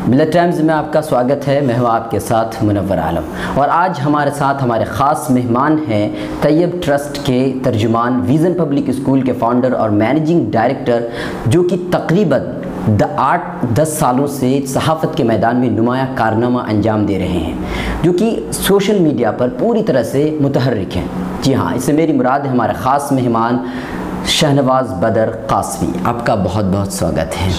ملت ٹائمز میں آپ کا سواگت ہے. میں ہوں آپ کے ساتھ منور عالم, اور آج ہمارے ساتھ ہمارے خاص مہمان ہیں طیب ٹرسٹ کے ترجمان, ویژن پبلک اسکول کے فاؤنڈر اور مینیجنگ ڈائریکٹر, جو کہ تقریباً 8-10 سالوں سے صحافت کے میدان میں نمایاں کارنامہ انجام دے رہے ہیں, جو کہ سوشل میڈیا پر پوری طرح سے متحرک ہیں. جی ہاں, اس سے میری مراد ہے ہمارے خاص مہمان شہنواز بدر قاسمی. آپ کا بہت بہت سواگت ہے.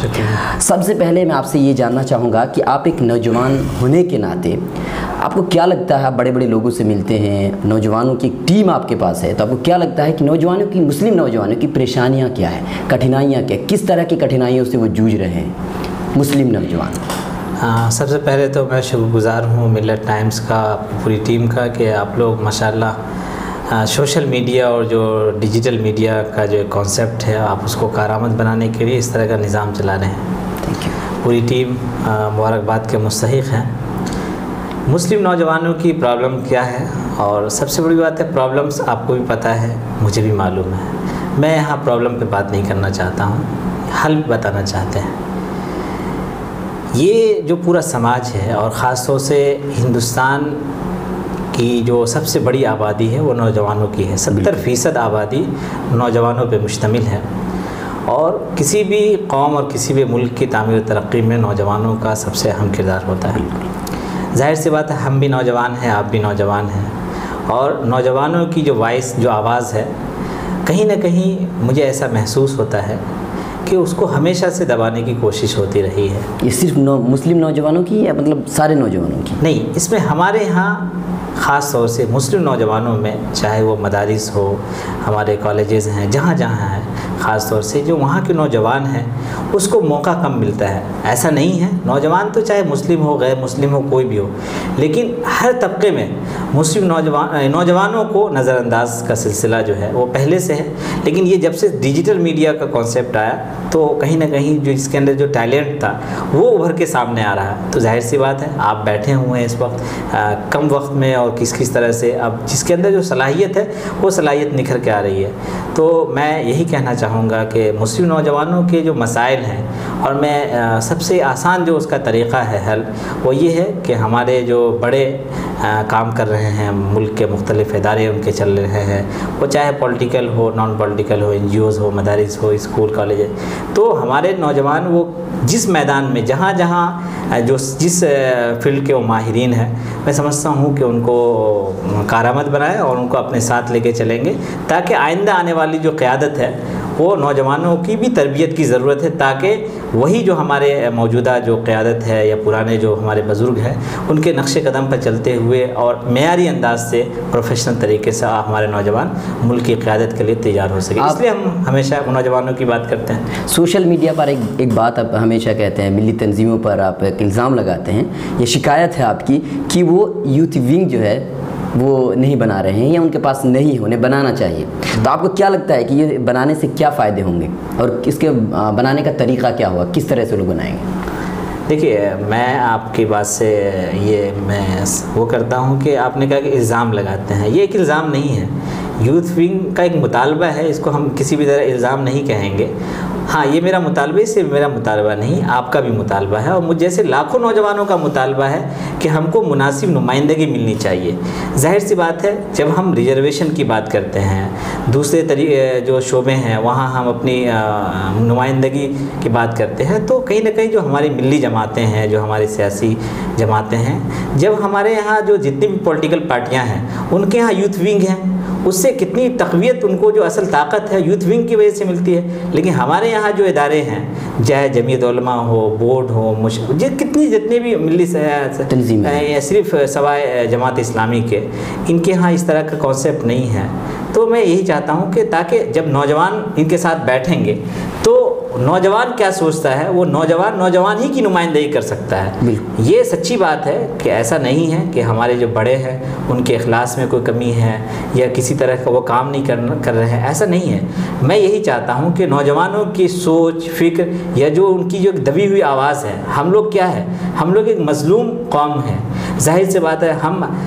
سب سے پہلے میں آپ سے یہ جاننا چاہوں گا کہ آپ ایک نوجوان ہونے کے ناطے آپ کو کیا لگتا ہے, آپ بڑے بڑے لوگوں سے ملتے ہیں, نوجوانوں کی ایک ٹیم آپ کے پاس ہے, تو آپ کو کیا لگتا ہے کہ نوجوانوں کی, مسلم نوجوانوں کی پریشانیاں کیا ہیں, کٹھنائیاں کیا, کس طرح کی کٹھنائیوں سے وہ جوجھ رہے ہیں مسلم نوجوان؟ سب سے پہلے تو میں شکر گزار ہوں ملت ٹائمز کا, پوری ٹیم کا, کہ آپ لوگ ماشاءاللہ سوشل میڈیا اور جو ڈیجیٹل میڈیا کا جو کانسیپٹ ہے آپ اس کو کارآمد بنانے کے لیے اس طرح کا نظام چلا رہے ہیں. پوری ٹیم مبارکباد کے مستحق ہیں. مسلم نوجوانوں کی پرابلم کیا ہے, اور سب سے بڑی بات ہے پرابلمس آپ کو بھی پتہ ہے, مجھے بھی معلوم ہے. میں یہاں پرابلم پہ بات نہیں کرنا چاہتا ہوں, حل بتانا چاہتے ہیں. یہ جو پورا سماج ہے, اور خاص طور سے ہندوستان کی جو سب سے بڑی آبادی ہے وہ نوجوانوں کی ہے. 70% آبادی نوجوانوں پہ مشتمل ہے, اور کسی بھی قوم اور کسی بھی ملک کی تعمیر و ترقی میں نوجوانوں کا سب سے اہم کردار ہوتا ہے. ظاہر سی بات ہے ہم بھی نوجوان ہیں, آپ بھی نوجوان ہیں, اور نوجوانوں کی جو وائس, جو آواز ہے, کہیں نہ کہیں مجھے ایسا محسوس ہوتا ہے کہ اس کو ہمیشہ سے دبانے کی کوشش ہوتی رہی ہے. یہ صرف مسلم نوجوانوں کی یا مطلب سارے نوجوانوں کی؟ نہیں, اس میں ہمارے ہاں خاص طور سے مسلم نوجوانوں میں, چاہے وہ مدارس ہو, ہمارے کالجز ہیں, جہاں جہاں ہیں, خاص طور سے جو وہاں کے نوجوان ہیں اس کو موقع کم ملتا ہے. ایسا نہیں ہے, نوجوان تو چاہے مسلم ہو, غیر مسلم ہو, کوئی بھی ہو, لیکن ہر طبقے میں مسلم نوجوانوں کو نظر انداز کا سلسلہ جو ہے وہ پہلے سے ہے. لیکن یہ جب سے ڈیجیٹل میڈیا کا کانسیپٹ آیا تو کہیں نہ کہیں جو اس کے اندر جو ٹیلنٹ تھا وہ ابھر کے سامنے آ رہا ہے. تو ظاہر سی بات ہے آپ بیٹھے ہوئے ہیں اس وقت کم وقت میں, اور کس طرح سے اب جس کے اندر جو صلاحیت ہے وہ صلاحیت نکھر کے آ رہی ہے. تو میں یہی کہنا چاہوں گا کہ مسلم نوجوانوں کے جو مسائل ہیں, اور میں سب سے آسان جو اس کا طریقہ ہے حل, وہ یہ ہے کہ ہمارے جو بڑے کام کر رہے ہیں, ملک کے مختلف ادارے ان کے چل رہے ہیں, وہ چاہے پولیٹیکل ہو, نان پولیٹیکل ہو, NGOs ہو, مدارس ہو, اسکول کالج ہے, تو ہمارے نوجوان وہ جس میدان میں جہاں جہاں جس فیلڈ کے وہ ماہرین ہیں, میں سمجھتا ہوں کہ ان کو کارآمد بنائیں اور ان کو اپنے ساتھ لے کے چلیں گے, تاکہ آئندہ آنے والی جو قیادت ہے وہ نوجوانوں کی بھی تربیت کی ضرورت ہے, تاکہ وہی جو ہمارے موجودہ جو قیادت ہے یا پرانے جو ہمارے بزرگ ہیں ان کے نقش قدم پر چلتے ہوئے اور معیاری انداز سے پروفیشنل طریقے سے ہمارے نوجوان ملک کی قیادت کے لیے تیار ہو سکے. اس لیے ہم ہمیشہ نوجوانوں کی بات کرتے ہیں. سوشل میڈیا پر ایک بات آپ ہمیشہ کہتے ہیں, ملی تنظیموں پر آپ ایک الزام لگاتے ہیں, یہ شکایت ہے آپ کی کہ وہ یوتھ ونگ جو ہے وہ نہیں بنا رہے ہیں, یا ان کے پاس نہیں, انہیں بنانا چاہیے. تو آپ کو کیا لگتا ہے کہ یہ بنانے سے کیا فائدے ہوں گے, اور اس کے بنانے کا طریقہ کیا ہوگا, کس طرح سے لوگ بنائیں گے؟ دیکھیے, میں آپ کی بات سے یہ میں وہ کرتا ہوں کہ آپ نے کہا کہ الزام لگاتے ہیں, یہ ایک الزام نہیں ہے. یوتھ ونگ کا ایک مطالبہ ہے, اس کو ہم کسی بھی طرح الزام نہیں کہیں گے. ہاں, یہ میرا مطالبہ صرف میرا مطالبہ نہیں, آپ کا بھی مطالبہ ہے, اور مجھ جیسے لاکھوں نوجوانوں کا مطالبہ ہے کہ ہم کو مناسب نمائندگی ملنی چاہیے. ظاہر سی بات ہے جب ہم ریزرویشن کی بات کرتے ہیں, دوسرے جو شعبے ہیں وہاں ہم اپنی نمائندگی کی بات کرتے ہیں, تو کہیں نہ کہیں جو ہماری ملی جماعتیں ہیں, جو ہماری سیاسی جماعتیں ہیں, جب ہمارے یہاں جو جتنی بھی پولیٹیکل پارٹیاں ہیں ان کے یہاں یوتھ ونگ ہیں, اس سے کتنی تقویت ان کو جو اصل طاقت ہے یوتھ ونگ کی وجہ سے ملتی ہے. لیکن ہمارے یہاں جو ادارے ہیں, چاہے جمعیت علماء ہو, بورڈ ہو, جتنے بھی ملی تنظیمیں, صرف سوائے جماعت اسلامی کے, ان کے ہاں اس طرح کا کانسیپٹ نہیں ہے. تو میں یہی چاہتا ہوں کہ تاکہ جب نوجوان ان کے ساتھ بیٹھیں گے تو نوجوان کیا سوچتا ہے, وہ نوجوان ہی کی نمائندگی کر سکتا ہے. یہ سچی بات ہے کہ ایسا نہیں ہے کہ ہمارے جو بڑے ہیں ان کے اخلاص میں کوئی کمی ہے یا کسی طرح کا وہ کام نہیں کر رہے ہیں, ایسا نہیں ہے. میں یہی چاہتا ہوں کہ نوجوانوں کی سوچ, فکر, یا جو ان کی جو دبی ہوئی آواز ہے, ہم لوگ کیا ہے, ہم لوگ ایک مظلوم قوم ہیں. ظاہر سی بات ہے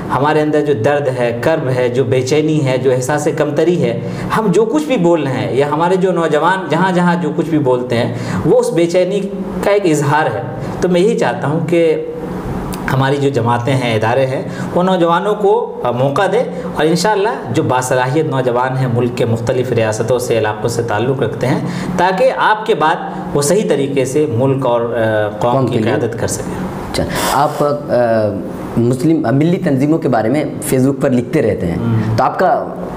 ہمارے اندر جو درد ہے، کرب ہے، جو بے چینی ہے، جو احساس کمتری ہے، ہم جو کچھ بھی بول رہے ہیں یا ہمارے جو نوجوان جہاں جہاں جو کچھ بھی بولتے ہیں وہ اس بے چینی کا ایک اظہار ہے۔ تو میں یہی چاہتا ہوں کہ ہماری جو جماعتیں ہیں، ادارے ہیں، وہ نوجوانوں کو موقع دے، اور انشاءاللہ جو باصلاحیت نوجوان ہیں ملک کے مختلف ریاستوں سے، علاقوں سے تعلق رکھتے ہیں، تاکہ آپ کے بعد وہ صحیح طریقے سے ملک اور قوم کی قیادت کر سکیں۔ اچھا، آپ مسلم ملی تنظیموں کے بارے میں فیس بک پر لکھتے رہتے ہیں، تو آپ کا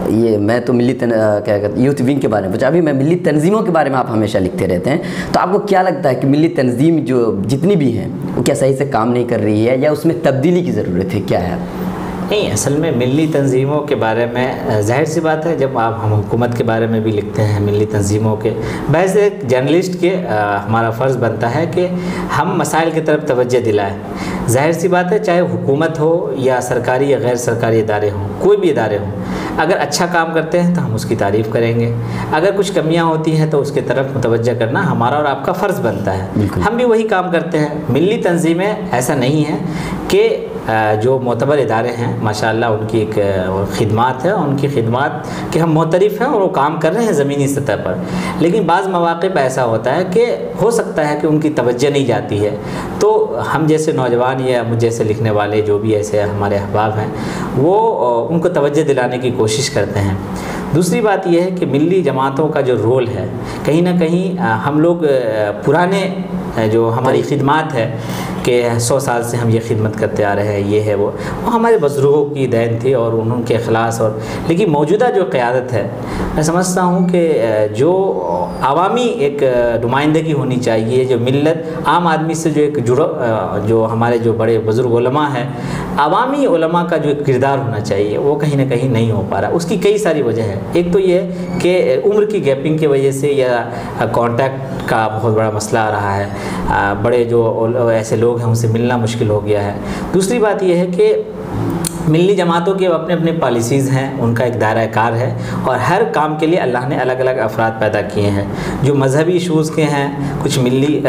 یہ میں تو کیا کہتے ہیں یوتھ ونگ کے بارے میں پوچھا، ابھی میں ملی تنظیموں کے بارے میں آپ ہمیشہ لکھتے رہتے ہیں، تو آپ کو کیا لگتا ہے کہ ملی تنظیم جو جتنی بھی ہیں وہ کیا صحیح سے کام نہیں کر رہی ہے یا اس میں تبدیلی کی ضرورت ہے، کیا ہے؟ نہیں، اصل میں ملی تنظیموں کے بارے میں ظاہر سی بات ہے، جب ہم حکومت کے بارے میں بھی لکھتے ہیں، ملی تنظیموں کے بحث ایک جرنلسٹ کے ہمارا فرض بنتا ہے کہ ہم مسائل کی طرف توجہ دلائیں۔ ظاہر سی بات ہے، چاہے حکومت ہو یا سرکاری یا غیر سرکاری ادارے ہوں، کوئی بھی ادارے ہوں، اگر اچھا کام کرتے ہیں تو ہم اس کی تعریف کریں گے، اگر کچھ کمیاں ہوتی ہیں تو اس کے طرف متوجہ کرنا ہمارا اور آپ کا فرض بنتا ہے۔ ہم بھی وہی کام کرتے ہیں۔ ملی تنظیمیں ایسا نہیں ہیں کہ جو معتبر ادارے ہیں ماشاءاللہ ان کی ایک خدمات ہے، ان کی خدمات کے ہم معترف ہیں اور وہ کام کر رہے ہیں زمینی سطح پر، لیکن بعض مواقع پہ ایسا ہوتا ہے کہ ہو سکتا ہے کہ ان کی توجہ نہیں جاتی ہے، تو ہم جیسے نوجوان یا مجھ جیسے لکھنے والے جو بھی ایسے ہمارے احباب ہیں وہ ان کو توجہ دلانے کی کوشش کرتے ہیں۔ دوسری بات یہ ہے کہ ملی جماعتوں کا جو رول ہے، کہیں نہ کہیں ہم لوگ پرانے جو ہماری خدمات ہے کہ 100 سال سے ہم یہ خدمت کرتے آ رہے ہیں، یہ ہے وہ ہمارے بزرگوں کی دین تھی اور ان کے اخلاص، اور لیکن موجودہ جو قیادت ہے میں سمجھتا ہوں کہ جو عوامی ایک نمائندگی ہونی چاہیے، جو ملت عام آدمی سے جو ایک جو ہمارے جو بڑے بزرگ علماء ہیں، عوامی علماء کا جو کردار ہونا چاہیے وہ کہیں نہ کہیں نہیں ہو پا رہا۔ اس کی کئی ساری وجہ ہے، ایک تو یہ کہ عمر کی گیپنگ کی وجہ سے یا کانٹیکٹ کا بہت بڑا مسئلہ آ رہا ہے، بڑے جو ایسے لوگ ہیں ان سے ملنا مشکل ہو گیا ہے۔ دوسری بات یہ ہے کہ ملی جماعتوں کے اپنے اپنے پالیسیز ہیں، ان کا ایک دائرہ کار ہے، اور ہر کام کے لیے اللہ نے الگ الگ افراد پیدا کیے ہیں۔ جو مذہبی ایشوز کے ہیں کچھ ملی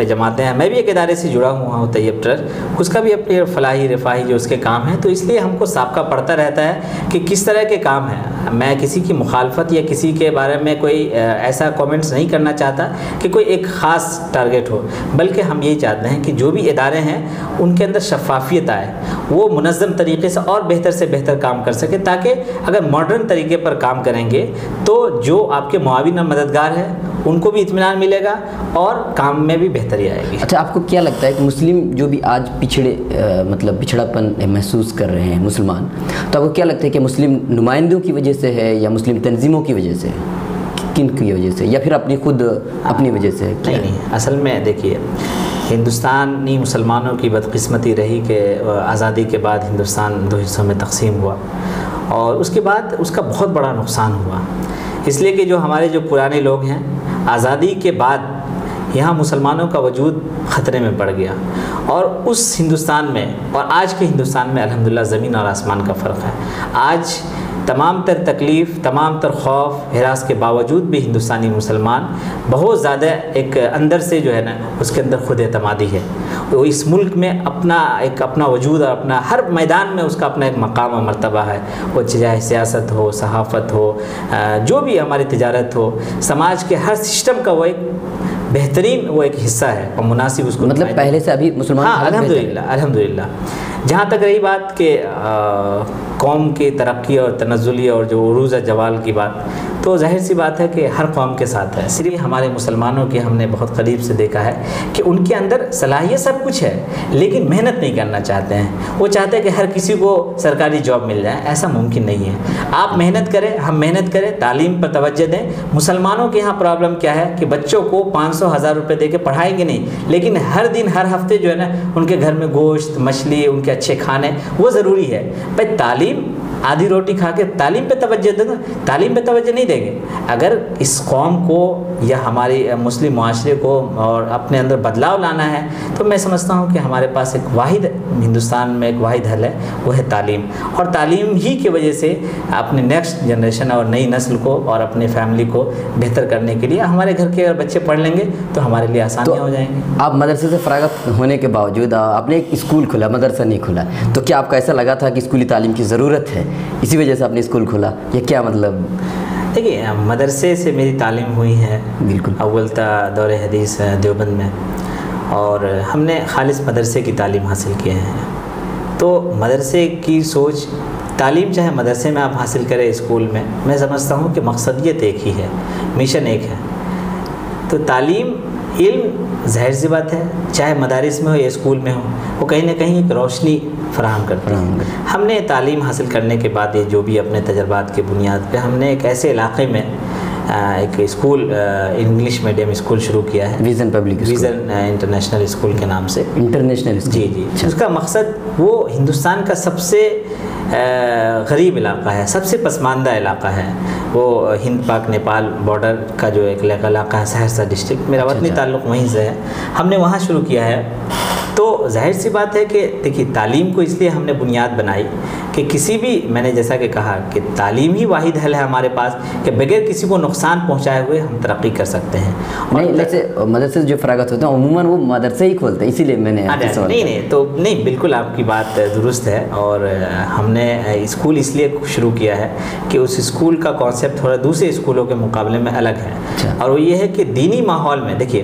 جماعتیں ہیں، میں بھی ایک ادارے سے جڑا ہوا ہوں طیب ٹرسٹ، اس کا بھی اپنے فلاحی رفاہی جو اس کے کام ہیں، تو اس لیے ہم کو سابقہ پڑتا رہتا ہے کہ کس طرح کے کام ہیں۔ میں کسی کی مخالفت یا کسی کے بارے میں کوئی ایسا کومنٹس نہیں کرنا چاہتا کہ کوئی ایک خاص ٹارگٹ ہو، بلکہ ہم یہی چاہتے ہیں کہ جو بھی ادارے ہیں ان کے اندر شفافیت آئے، وہ منظم طریقے سے اور بہتر سے بہتر کام کر سکے، تاکہ اگر ماڈرن طریقے پر کام کریں گے تو جو آپ کے معاون اور مددگار ہیں ان کو بھی اطمینان ملے گا اور کام میں بھی بہتری آئے گی۔ اچھا، آپ کو کیا لگتا ہے کہ مسلم جو بھی آج پچھڑاپن محسوس کر رہے ہیں مسلمان، تو آپ کو کیا لگتا ہے کہ مسلم نمائندوں کی وجہ سے ہے یا مسلم تنظیموں کی وجہ سے، کن کی وجہ سے، یا پھر اپنی وجہ سے؟ نہیں، اصل میں دیکھیے ہندوستانی مسلمانوں کی بدقسمتی رہی کہ آزادی کے بعد ہندوستان 2 حصوں میں تقسیم ہوا، اور اس کے بعد اس کا بہت بڑا نقصان ہوا، اس لیے کہ جو ہمارے جو پرانے لوگ ہیں آزادی کے بعد یہاں مسلمانوں کا وجود خطرے میں پڑ گیا، اور اس ہندوستان میں اور آج کے ہندوستان میں الحمدللہ زمین اور آسمان کا فرق ہے۔ آج تمام تر تکلیف، تمام تر خوف، ہراس کے باوجود بھی ہندوستانی مسلمان بہت زیادہ ایک اندر سے جو ہے نا اس کے اندر خود اعتمادی ہے، وہ اس ملک میں اپنا وجود اور اپنا ہر میدان میں اس کا اپنا ایک مقام اور مرتبہ ہے، وہ چاہے سیاست ہو، صحافت ہو، جو بھی ہماری تجارت ہو، سماج کے ہر سسٹم کا وہ ایک بہترین وہ ایک حصہ ہے اور مناسب اس کو مطلب پہلے سے ابھی مسلمان الحمدللہ۔ جہاں تک رہی بات کہ قوم کی ترقی اور تنزلی اور جو عروج جوال کی بات، تو ظاہر سی بات ہے کہ ہر قوم کے ساتھ ہے، صرف ہمارے مسلمانوں کے ہم نے بہت قریب سے دیکھا ہے کہ ان کے اندر صلاحیت سب کچھ ہے لیکن محنت نہیں کرنا چاہتے ہیں، وہ چاہتے ہیں کہ ہر کسی کو سرکاری جاب مل جائے، ایسا ممکن نہیں ہے۔ آپ محنت کریں، ہم محنت کریں، تعلیم پر توجہ دیں۔ مسلمانوں کے یہاں پرابلم کیا ہے کہ بچوں کو 500,000 روپے دے کے پڑھائیں گے نہیں، لیکن ہر دن ہر ہفتے جو ہے نا ان کے گھر میں گوشت، مچھلی، ان کے اچھے کھانے وہ ضروری ہے۔ بھائی تعلیم آدھی روٹی کھا کے تعلیم پہ توجہ دیں گے؟ تعلیم پہ توجہ نہیں دیں گے. اگر اس قوم کو یا ہماری مسلم معاشرے کو اور اپنے اندر بدلاؤ لانا ہے تو میں سمجھتا ہوں کہ ہمارے پاس ایک واحد ہندوستان میں ایک واحد حل ہے, وہ ہے تعلیم. اور تعلیم ہی کی وجہ سے اپنے نیکسٹ جنریشن اور نئی نسل کو اور اپنے فیملی کو بہتر کرنے کے لیے ہمارے گھر کے اگر بچے پڑھ لیں گے تو ہمارے لیے آسانیاں ہو جائیں گی. آپ مدرسے سے فراغت ہونے کے باوجود آپ نے ایک اسکول کھولا, مدرسہ نہیں کھولا, تو کیا آپ کو ایسا لگا تھا کہ اسکولی تعلیم کی ضرورت ہے اسی وجہ سے آپ نے اسکول کھولا, یا کیا مطلب؟ دیکھیے, مدرسے سے میری تعلیم ہوئی ہے. بالکل. اول تا دور حدیث دیوبند میں, اور ہم نے خالص مدرسے کی تعلیم حاصل کیے ہیں. تو مدرسے کی سوچ, تعلیم چاہے مدرسے میں آپ حاصل کریں اسکول میں سمجھتا ہوں کہ مقصدیت ایک ہی ہے, مشن ایک ہے. تو تعلیم, علم ظاہر سی بات ہے چاہے مدارس میں ہو یا اسکول میں ہو, وہ کہیں نہ کہیں ایک روشنی فراہم کرتے ہیں. ہم نے تعلیم حاصل کرنے کے بعد یہ جو بھی اپنے تجربات کی بنیاد پہ ہم نے ایک ایسے علاقے میں ایک اسکول, انگلش میڈیم اسکول شروع کیا ہے, vision public, vision international school کے نام سے. انٹرنیشنل اسکول, جی. اس کا مقصد وہ ہندوستان کا سب سے غریب علاقہ ہے, سب سے پسماندہ علاقہ ہے. وہ ہند پاک نیپال بارڈر کا جو ایک علاقہ ہے, سہرسہ ڈسٹرکٹ, میرا وطنی تعلق وہیں سے ہے. ہم نے وہاں شروع کیا ہے. تو ظاہر سی بات ہے کہ دیکھیے, تعلیم کو اس لیے ہم نے بنیاد بنائی کہ کسی بھی, میں نے جیسا کہ کہا کہ تعلیم ہی واحد حل ہے ہمارے پاس کہ بغیر کسی کو نقصان پہنچائے ہوئے ہم ترقی کر سکتے ہیں. نہیں, جیسے مدرسے سے جو فراغت ہوتا ہے عموماً وہ مدرسے ہی کھولتے ہیں, اسی لیے میں نے نہیں, بالکل آپ کی بات درست ہے. اور ہم نے اسکول اس لیے شروع کیا ہے کہ اس اسکول کا کانسیپٹ تھوڑا دوسرے اسکولوں کے مقابلے میں الگ ہے. اور وہ یہ ہے کہ دینی ماحول میں, دیکھیے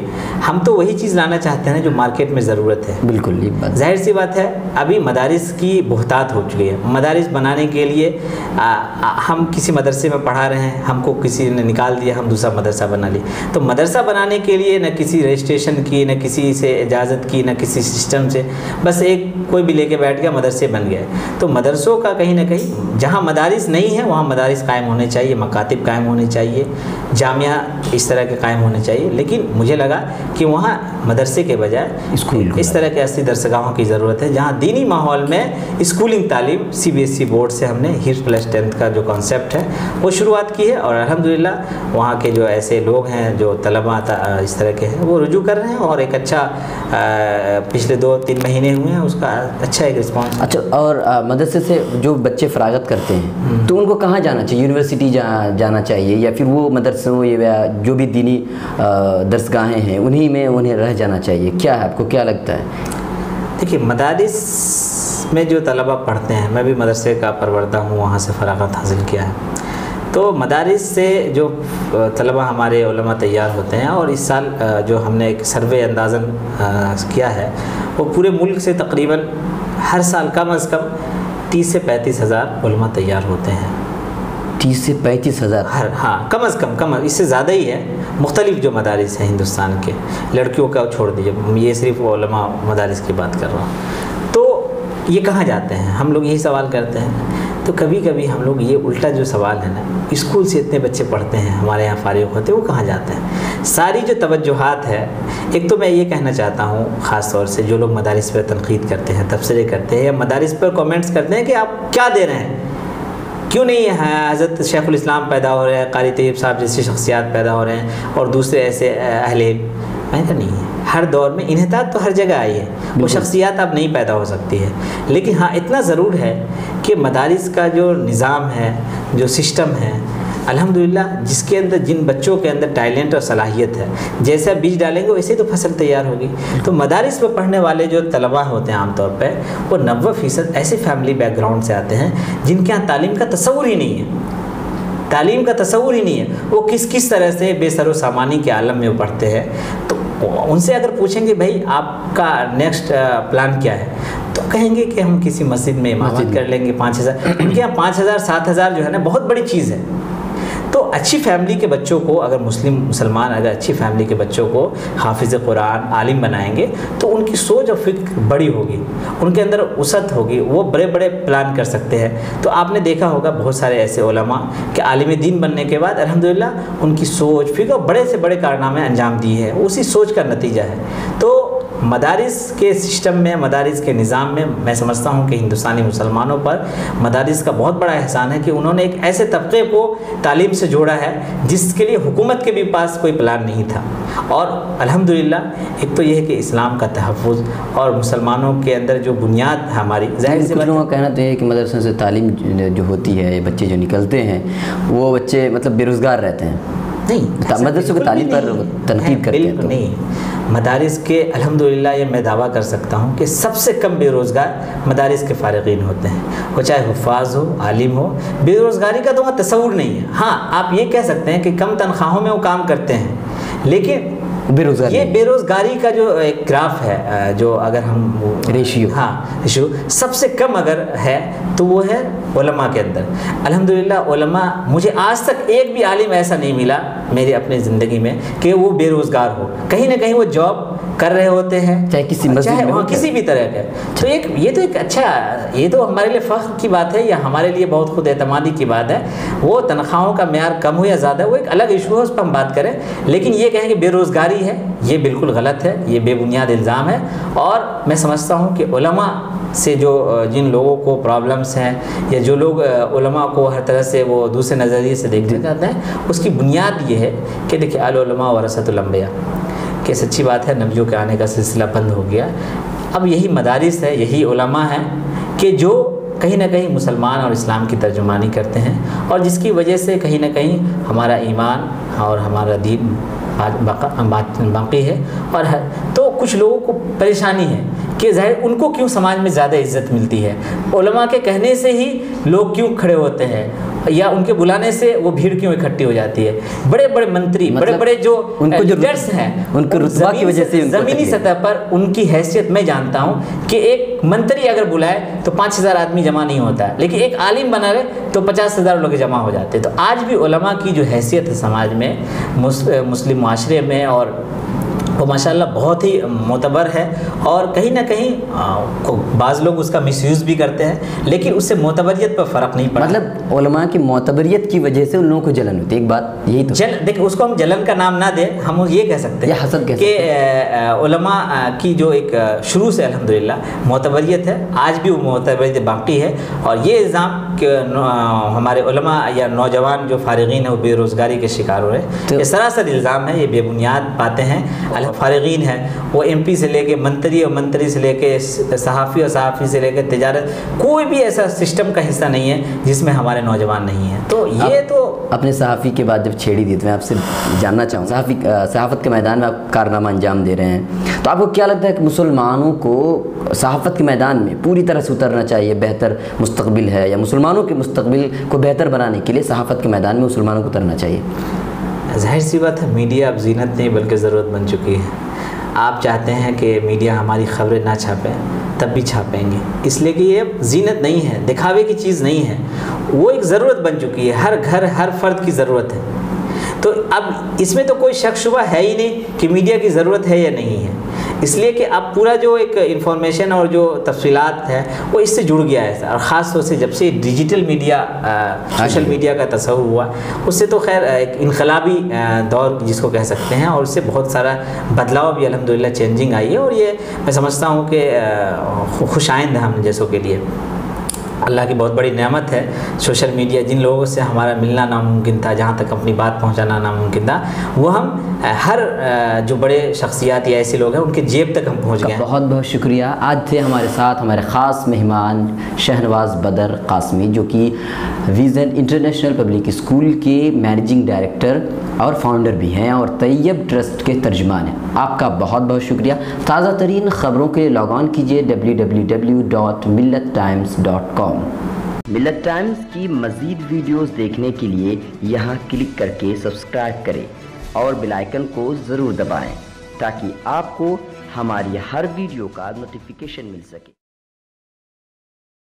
ہم تو وہی چیز لانا چاہتے ہیں جو مارکیٹ میں ضرورت ہے. بالکل, یہ بات ظاہر سی بات ہے. ابھی مدارس کی بہتات ہو چکی ہے. مدارس بنانے کے لیے ہم کسی مدرسے میں پڑھا رہے ہیں, ہم کو کسی نے نکال دیا, ہم دوسرا مدرسہ بنا لیا. تو مدرسہ بنانے کے لیے نہ کسی رجسٹریشن کی, نہ کسی سے اجازت کی, نہ کسی سسٹم سے, بس ایک کوئی بھی لے کے بیٹھ گیا, مدرسے بن گئے. تو مدرسوں کا کہیں نہ کہیں, جہاں مدارس نہیں ہیں وہاں مدارس قائم ہونے چاہیے, مکاتب قائم ہونے چاہیے, جامعہ اس طرح کے قائم ہونے چاہیے. لیکن مجھے لگا کہ وہاں مدرسے کے بجائے اسکول, اس طرح کے 80 درسگاہوں کی ضرورت ہے جہاں دینی ماحول میں اسکولنگ تعلیم CBSE بورڈ سے ہم نے HIPS+10 کا جو کانسیپٹ ہے وہ شروعات کی ہے. اور الحمدللہ وہاں کے جو ایسے لوگ ہیں جو طلباء اس طرح کے ہیں وہ رجوع کر رہے ہیں, اور ایک اچھا پچھلے 2-3 مہینے ہوئے ہیں, اس کا اچھا ایک رسپانس. اچھا, اور مدرسے سے جو بچے فراغت کرتے ہیں تو ان کو کہاں جانا چاہیے؟ یونیورسٹی جانا چاہیے, یا پھر وہ مدرسوں یا جو بھی دینی درسگاہیں ہیں انہی میں انہیں رہ جانا چاہیے؟ کیا ہے, آپ کو کیا لگتا ہے؟ دیکھیے, مدارس میں جو طلباء پڑھتے ہیں, میں بھی مدرسے کا پروردہ ہوں, وہاں سے فراغت حاصل کیا ہے. تو مدارس سے جو طلباء ہمارے علماء تیار ہوتے ہیں, اور اس سال جو ہم نے ایک سروے اندازاً کیا ہے, وہ پورے ملک سے تقریباً ہر سال کم از کم 30 سے 35 ہزار علماء تیار ہوتے ہیں. 30 سے 35 ہزار؟ ہاں, کم از کم, اس سے زیادہ ہی ہے. مختلف جو مدارس ہیں ہندوستان کے, لڑکیوں کا چھوڑ دیجیے, یہ صرف علماء مدارس کی بات کر رہا ہوں. تو یہ کہاں جاتے ہیں؟ ہم لوگ یہی سوال کرتے ہیں. تو کبھی کبھی ہم لوگ یہ الٹا جو سوال ہے نا, اسکول سے اتنے بچے پڑھتے ہیں ہمارے یہاں فارغ ہوتے ہیں, وہ کہاں جاتے ہیں؟ ساری جو توجہات ہے, ایک تو میں یہ کہنا چاہتا ہوں خاص طور سے جو لوگ مدارس پر تنقید کرتے ہیں, تبصرے کرتے ہیں, یا مدارس پر کامنٹس کرتے ہیں کہ آپ کیا دے رہے ہیں, کیوں نہیں ہے حضرت شیخ الاسلام پیدا ہو رہے ہیں, قاری طیب صاحب جیسی شخصیات پیدا ہو رہے ہیں, اور دوسرے ایسے اہل علم. ایسا نہیں ہے. ہر دور میں انحطاط تو ہر جگہ آئی ہے, وہ شخصیات اب نہیں پیدا ہو سکتی ہے. لیکن ہاں اتنا ضرور ہے کہ مدارس کا جو نظام ہے, جو سسٹم ہے, الحمدللہ جس کے اندر, جن بچوں کے اندر ٹیلنٹ اور صلاحیت ہے, جیسا بیج ڈالیں گے ویسے تو فصل تیار ہوگی. تو مدارس میں پڑھنے والے جو طلباء ہوتے ہیں عام طور پہ, وہ 90% ایسے فیملی بیک گراؤنڈ سے آتے ہیں جن کے یہاں تعلیم کا تصور ہی نہیں ہے. وہ کس طرح سے بے سر و سامانی کے عالم میں وہ پڑھتے ہیں. تو ان سے اگر پوچھیں گے بھائی آپ کا نیکسٹ پلان کیا ہے, تو کہیں گے کہ ہم کسی مسجد میں امامت کر لیں گے. 5000, ان کے یہاں 5000-7000 جو ہے نا بہت بڑی چیز ہے. تو اچھی فیملی کے بچوں کو, اگر مسلمان اگر اچھی فیملی کے بچوں کو حافظ قرآن, عالم بنائیں گے, تو ان کی سوچ اور فکر بڑی ہوگی, ان کے اندر وسعت ہوگی, وہ بڑے بڑے پلان کر سکتے ہیں. تو آپ نے دیکھا ہوگا بہت سارے ایسے علماء کہ عالم دین بننے کے بعد الحمدللہ ان کی سوچ فکر بڑے سے بڑے کارنامے انجام دی ہے, اسی سوچ کا نتیجہ ہے. تو مدارس کے سسٹم میں، مدارس کے نظام میں میں سمجھتا ہوں کہ ہندوستانی مسلمانوں پر مدارس کا بہت بڑا احسان ہے کہ انہوں نے ایک ایسے طبقے کو تعلیم سے جوڑا ہے جس کے لیے حکومت کے بھی پاس کوئی پلان نہیں تھا. اور الحمدللہ ایک تو یہ ہے کہ اسلام کا تحفظ اور مسلمانوں کے اندر جو بنیاد ہے ہماری، ظاہر سی بات ہے کہنا تو ہے کہ مدرسوں سے تعلیم جو ہوتی ہے، بچے جو نکلتے ہیں وہ بچے مطلب بے روزگار رہتے ہیں. نہیں، مدرسوں کی تعلیم پر تنقید کرتے ہیں. بالکل نہیں، مدارس کے الحمدللہ یہ میں دعویٰ کر سکتا ہوں کہ سب سے کم بے روزگار مدارس کے فارغین ہوتے ہیں، وہ چاہے حفاظ ہو، عالم ہو. بے روزگاری کا تو وہ تصور نہیں ہے. ہاں آپ یہ کہہ سکتے ہیں کہ کم تنخواہوں میں وہ کام کرتے ہیں، لیکن یہ بے روزگاری کا جو ایک گراف ہے، جو اگر ہم ریشیو سب سے کم اگر ہے تو وہ ہے علماء کے اندر. الحمدللہ علماء، مجھے آج تک ایک بھی عالم ایسا نہیں ملا میری اپنی زندگی میں کہ وہ بے روزگار ہو. کہیں نہ کہیں وہ جاب کر رہے ہوتے ہیں، چاہے کسی مسجد میں، کسی بھی طرح کا. تو یہ تو ایک اچھا، یہ تو ہمارے لیے فخر کی بات ہے، یا ہمارے لیے بہت خود اعتمادی کی بات ہے. وہ تنخواہوں کا معیار کم ہو یا زیادہ، وہ ایک الگ ایشو ہے، اس پر ہم بات کریں. لیکن یہ کہیں کہ بے روزگاری ہے، یہ بالکل غلط ہے، یہ بے بنیاد الزام ہے. اور میں سمجھتا ہوں کہ علماء سے جو جن لوگوں کو پرابلمس ہیں، یا جو لوگ علماء کو ہر طرح سے وہ دوسرے نظریے سے دیکھنا چاہتے ہیں، اس کی بنیاد یہ ہے کہ دیکھیں العلماء ورثۃ الانبیاء، کہ سچی بات ہے نبیوں کے آنے کا سلسلہ بند ہو گیا. اب یہی مدارس ہے، یہی علماء ہیں کہ جو کہیں نہ کہیں مسلمان اور اسلام کی ترجمانی کرتے ہیں، اور جس کی وجہ سے کہیں نہ کہیں ہمارا ایمان اور ہمارا دین باقی ہے. اور تو کچھ لوگوں کو پریشانی ہے کہ ظاہر ان کو کیوں سماج میں زیادہ عزت ملتی ہے، علماء کے کہنے سے ہی لوگ کیوں کھڑے ہوتے ہیں، یا ان کے بلانے سے وہ بھیڑ کیوں اکٹھی ہو جاتی ہے. بڑے بڑے منتری، بڑے بڑے جو لیڈرز ہیں، ان کو رتبہ کی وجہ سے زمینی سطح پر ان کی حیثیت میں جانتا ہوں کہ ایک منتری اگر بلائے تو 5,000 آدمی جمع نہیں ہوتا ہے، لیکن ایک عالم بنا رہے تو 50,000 لوگ جمع ہو جاتے. تو آج بھی علماء کی جو حیثیت ہے سماج میں، مسلم معاشرے میں، اور وہ ماشاءاللہ بہت ہی معتبر ہے. اور کہیں نہ کہیں بعض لوگ اس کا مس یوز بھی کرتے ہیں، لیکن اس سے معتبریت پر فرق نہیں پڑتا. مطلب علماء کی معتبریت کی وجہ سے ان لوگوں کو جلن ہوتی ہے. ایک بات یہی تو دیکھیں، اس کو ہم جلن کا نام نہ دیں، ہم یہ کہہ سکتے ہیں حسد کہ علماء کی جو ایک شروع سے الحمدللہ معتبریت ہے، آج بھی وہ معتبریت باقی ہے. اور یہ الزام کہ ہمارے علماء یا نوجوان جو فارغین ہیں وہ بے روزگاری کے شکار ہو رہے ہیں، یہ سراسر الزام ہے، یہ بے بنیاد باتیں ہیں. فارغین ہیں وہ ایم پی سے لے کے منتری، اور منتری سے لے کے صحافی، اور صحافی سے لے کے تجارت، کوئی بھی ایسا سسٹم کا حصہ نہیں ہے جس میں ہمارے نوجوان نہیں ہیں. تو یہ تو اپنے صحافی کے بعد جب چھیڑی دی تو میں آپ سے جاننا چاہوں، صحافت کے میدان میں آپ کارنامہ انجام دے رہے ہیں، تو آپ کو کیا لگتا ہے کہ مسلمانوں کو صحافت کے میدان میں پوری طرح سے اترنا چاہیے؟ بہتر مستقبل ہے، یا مسلمانوں کے مستقبل کو بہتر بنانے کے لیے صحافت کے میدان میں مسلمانوں کو اترنا چاہیے؟ ظاہر سی بات ہے، میڈیا اب زینت نہیں بلکہ ضرورت بن چکی ہے. آپ چاہتے ہیں کہ میڈیا ہماری خبریں نہ چھاپیں، تب بھی چھاپیں گے، اس لیے کہ یہ زینت نہیں ہے، دکھاوے کی چیز نہیں ہے، وہ ایک ضرورت بن چکی ہے، ہر گھر ہر فرد کی ضرورت ہے. تو اب اس میں تو کوئی شک شبہ ہے ہی نہیں کہ میڈیا کی ضرورت ہے یا نہیں ہے، اس لیے کہ اب پورا جو ایک انفارمیشن اور جو تفصیلات ہے وہ اس سے جڑ گیا ہے. اور خاص طور سے جب سے ڈیجیٹل میڈیا، سوشل میڈیا کا تصور ہوا، اس سے تو خیر ایک انقلابی دور جس کو کہہ سکتے ہیں، اور اس سے بہت سارا بدلاؤ بھی الحمدللہ چینجنگ آئی ہے. اور یہ میں سمجھتا ہوں کہ خوش آئند ہے ہم جیسوں کے لیے. اللہ کی بہت بڑی نعمت ہے سوشل میڈیا. جن لوگوں سے ہمارا ملنا ناممکن تھا، جہاں تک اپنی بات پہنچانا ناممکن تھا، وہ ہم ہر جو بڑے شخصیات یا ایسے لوگ ہیں ان کے جیب تک ہم پہنچ گئے. بہت بہت شکریہ. آج تھے ہمارے ساتھ ہمارے خاص مہمان شہنواز بدر قاسمی، جو کہ ویژن انٹرنیشنل پبلک اسکول کے مینیجنگ ڈائریکٹر اور فاؤنڈر بھی ہیں، اور طیب ٹرسٹ کے ترجمان ہیں. آپ کا بہت بہت شکریہ. تازہ ترین خبروں کے لیے لاگ آن کیجیے www.millettimes.com. ملت ٹائمز کی مزید ویڈیوز دیکھنے کے لیے یہاں کلک کر کے سبسکرائب کریں اور بیل آئیکن کو ضرور دبائیں تاکہ آپ کو ہماری ہر ویڈیو کا نوٹیفیکیشن مل سکے.